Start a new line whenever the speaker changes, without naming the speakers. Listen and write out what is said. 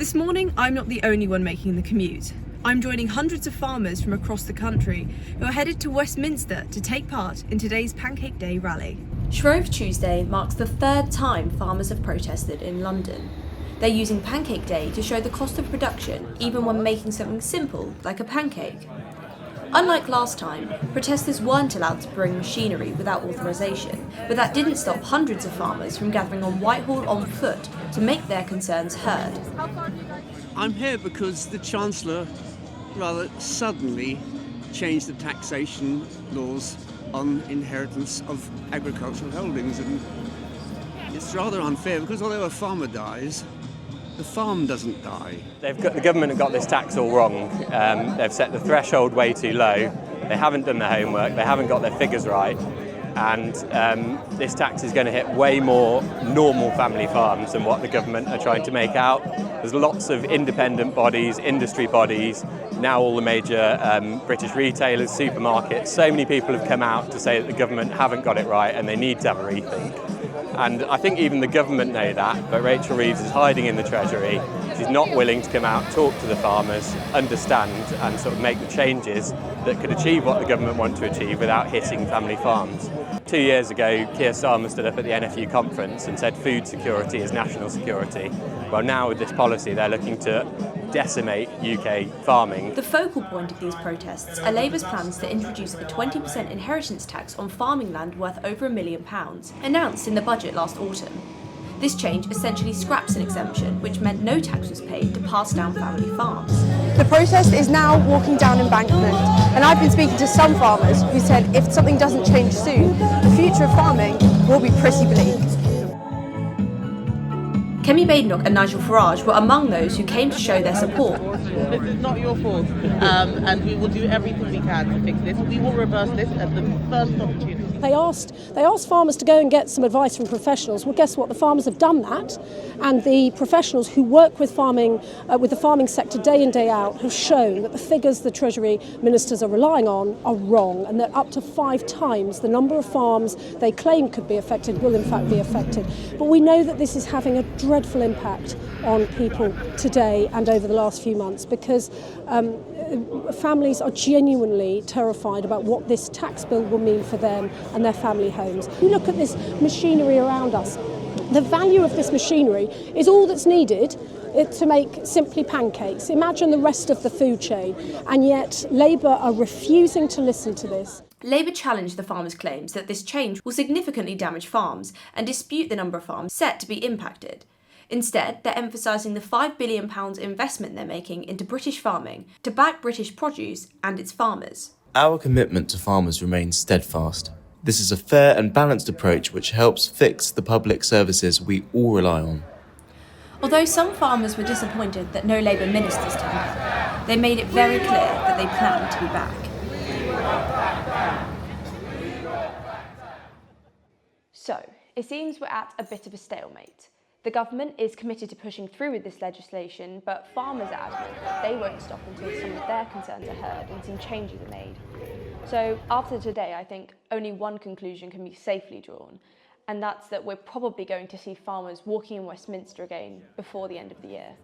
This morning, I'm not the only one making the commute. I'm joining hundreds of farmers from across the country who are headed to Westminster to take part in today's Pancake Day rally.
Shrove Tuesday marks the third time farmers have protested in London. They're using Pancake Day to show the cost of production, even when making something simple like a pancake. Unlike last time, protesters weren't allowed to bring machinery without authorisation, but that didn't stop hundreds of farmers from gathering on Whitehall on foot to make their concerns heard.
I'm here because the Chancellor rather suddenly changed the taxation laws on inheritance of agricultural holdings, and it's rather unfair because although a farmer dies, the farm doesn't die.
The government have got this tax all wrong. They've set the threshold way too low. They haven't done their homework. They haven't got their figures right. And this tax is going to hit way more normal family farms than what the government are trying to make out. There's lots of independent bodies, industry bodies, now all the major British retailers, supermarkets. So many people have come out to say that the government haven't got it right and they need to have a rethink. And I think even the government know that, but Rachel Reeves is hiding in the Treasury. She's not willing to come out, talk to the farmers, understand and sort of make the changes that could achieve what the government want to achieve without hitting family farms. 2 years ago, Keir Starmer stood up at the NFU conference and said food security is national security. Well, now with this policy, they're looking to decimate UK farming.
The focal point of these protests are Labour's plans to introduce a 20% inheritance tax on farming land worth over £1 million, announced in the budget last autumn. This change essentially scraps an exemption, which meant no tax was paid to pass down family farms.
The protest is now walking down Embankment, and I've been speaking to some farmers who said if something doesn't change soon, the future of farming will be pretty bleak.
Kemi Badenoch and Nigel Farage were among those who came to show their support.
This is not your fault, and we will do everything we can to fix this. We will reverse this at the first opportunity.
They asked farmers to go and get some advice from professionals. Well, guess what? The farmers have done that, and the professionals who work with farming, with the farming sector day in, day out, have shown that the figures the Treasury ministers are relying on are wrong, and that up to 5 times the number of farms they claim could be affected will in fact be affected. But we know that this is having a dreadful impact on people today and over the last few months, because families are genuinely terrified about what this tax bill will mean for them and their family homes. You look at this machinery around us. The value of this machinery is all that's needed to make simply pancakes. Imagine the rest of the food chain, and yet Labour are refusing to listen to this.
Labour challenged the farmers' claims that this change will significantly damage farms and dispute the number of farms set to be impacted. Instead, they're emphasising the £5 billion investment they're making into British farming to back British produce and its farmers.
Our commitment to farmers remains steadfast. This is a fair and balanced approach which helps fix the public services we all rely on.
Although some farmers were disappointed that no Labour ministers turned up, they made it very clear that they plan to be back.
So, it seems we're at a bit of a stalemate. The government is committed to pushing through with this legislation, but farmers are adamant that they won't stop until some of their concerns are heard and some changes are made. So after today, I think only one conclusion can be safely drawn, and that's that we're probably going to see farmers walking in Westminster again before the end of the year.